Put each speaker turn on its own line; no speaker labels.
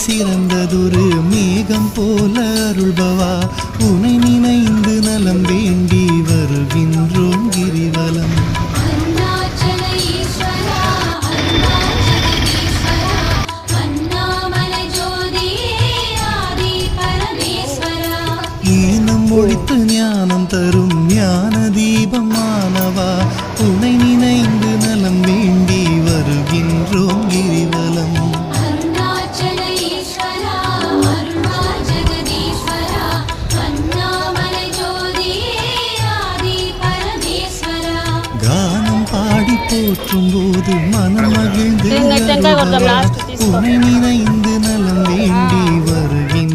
சிறந்ததொரு மேகம் போல அருள்பவா உனை நினைந்து நலம் வேண்டி வருகின்றோம் கிரிவலம். ஈனம் ஒழித்து ஞானம் தரும் ஞான தீபமானவா உனை நினைந்து நலம் வேண்டி வருகின்றோம் கிரிவலம். கானம் பாடி போற்றும் போது மனம் மகிழ்ந்து உனை நினைந்து நலம் வேண்டி வருகின்ற